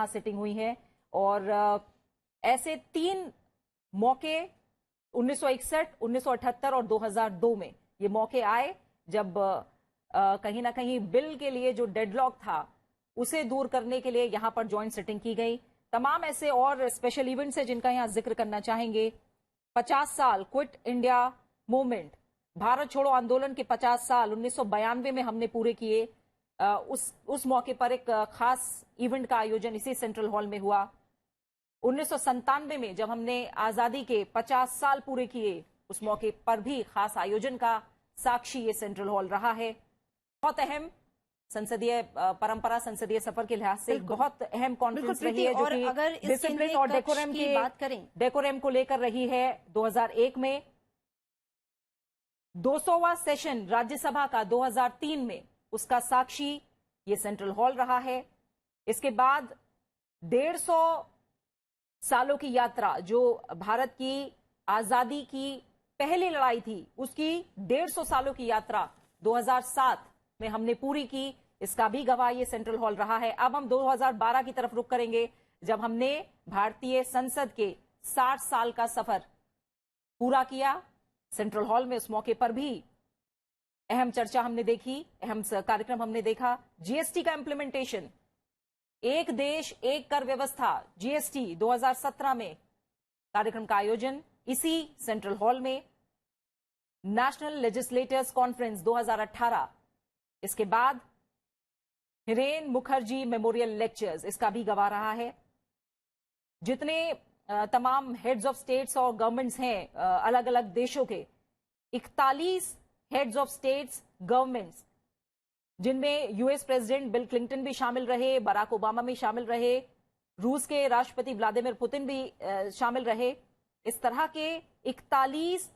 यहाँ सिटिंग हुई है। और ऐसे 3 मौके 1961, 1978 और 2002 में ये मौके आए जब कहीं ना कहीं बिल के लिए जो डेडलॉक था उसे दूर करने के लिए यहां पर जॉइंट सिटिंग की गई। तमाम ऐसे और स्पेशल इवेंट्स है जिनका यहां जिक्र करना चाहेंगे। 50 साल क्विट इंडिया मूवमेंट, भारत छोड़ो आंदोलन के 50 साल 1992 में हमने पूरे किए। उस मौके पर एक खास इवेंट का आयोजन इसी सेंट्रल हॉल में हुआ। 1997 में जब हमने आजादी के 50 साल पूरे किए, उस मौके पर भी खास आयोजन का साक्षी ये सेंट्रल हॉल रहा है। बहुत अहम संसदीय परंपरा, संसदीय सफर के लिहाज से बहुत अहम कॉन्फ्रेंस रही है, जो कि अगर डिसिप्लिन और डेकोरम की बात करें, डेकोरम को लेकर रही है। 2001 में 200वां सेशन राज्यसभा का 2003 में, उसका साक्षी ये सेंट्रल हॉल रहा है। इसके बाद 150 सालों की यात्रा, जो भारत की आजादी की पहली लड़ाई थी, उसकी 150 सालों की यात्रा 2007 में हमने पूरी की, इसका भी गवाह ये सेंट्रल हॉल रहा है। अब हम 2012 की तरफ रुख करेंगे, जब हमने भारतीय संसद के 60 साल का सफर पूरा किया सेंट्रल हॉल में। उस मौके पर भी अहम चर्चा हमने देखी, अहम कार्यक्रम हमने देखा। जीएसटी का इंप्लीमेंटेशन, एक देश एक कर व्यवस्था जीएसटी 2017 में कार्यक्रम का आयोजन इसी सेंट्रल हॉल में। नेशनल लेजिस्लेटर्स कॉन्फ्रेंस 2018, इसके बाद हिरेन मुखर्जी मेमोरियल लेक्चर्स, इसका भी गवाह रहा है। जितने तमाम हेड्स ऑफ स्टेट्स और गवर्नमेंट्स हैं अलग अलग देशों के, 41 हेड्स ऑफ स्टेट्स गवर्नमेंट्स, जिनमें यूएस प्रेसिडेंट बिल क्लिंटन भी शामिल रहे, बराक ओबामा भी शामिल रहे, रूस के राष्ट्रपति व्लादिमीर पुतिन भी शामिल रहे। इस तरह के 41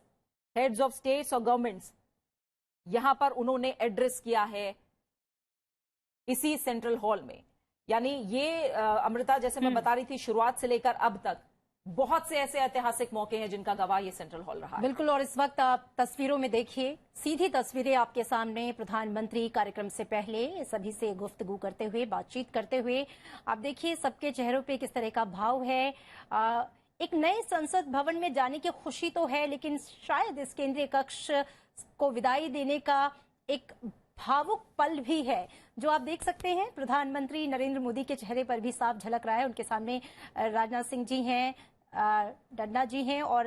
हेड्स ऑफ स्टेट्स और गवर्नमेंट्स यहां पर उन्होंने एड्रेस किया है इसी सेंट्रल हॉल में। यानी ये अमृता, जैसे मैं बता रही थी, शुरुआत से लेकर अब तक बहुत से ऐसे ऐतिहासिक मौके हैं जिनका गवाह ये सेंट्रल हॉल रहा है। बिल्कुल। और इस वक्त आप तस्वीरों में देखिए, सीधी तस्वीरें आपके सामने। प्रधानमंत्री कार्यक्रम से पहले सभी से गुफ्तगू करते हुए, बातचीत करते हुए, आप देखिए सबके चेहरों पे किस तरह का भाव है। एक नए संसद भवन में जाने की खुशी तो है, लेकिन शायद इस केंद्रीय कक्ष को विदाई देने का एक भावुक पल भी है, जो आप देख सकते हैं। प्रधानमंत्री नरेंद्र मोदी के चेहरे पर भी साफ झलक रहा है। उनके सामने राजनाथ सिंह जी हैं, नड्डा जी हैं, और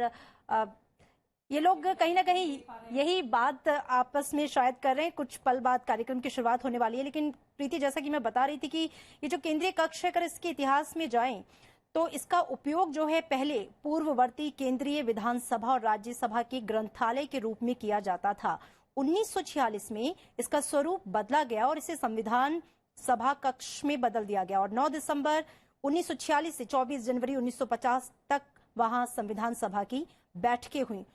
ये लोग कहीं ना कहीं यही बात आपस में शायद कर रहे हैं। कुछ पल बाद कार्यक्रम की शुरुआत होने वाली है। लेकिन प्रीति, जैसा कि मैं बता रही थी कि ये जो केंद्रीय कक्ष है, अगर इसके इतिहास में जाएं तो इसका उपयोग जो है पहले पूर्ववर्ती केंद्रीय विधानसभा और राज्यसभा के ग्रंथालय के रूप में किया जाता था। 1946 में इसका स्वरूप बदला गया और इसे संविधान सभा कक्ष में बदल दिया गया, और 9 दिसंबर 1946 से 24 जनवरी 1950 तक वहां संविधान सभा की बैठकें हुई।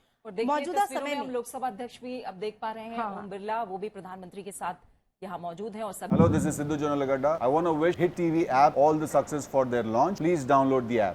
मौजूदा समय में हम लोकसभा अध्यक्ष भी अब देख पा रहे हैं, ओम बिरला, वो भी प्रधानमंत्री के साथ यहाँ मौजूद है। और सब hello, this is Siddhu Jonnalagadda. I want to wish hit TV app all the success for their launch. Please download the app.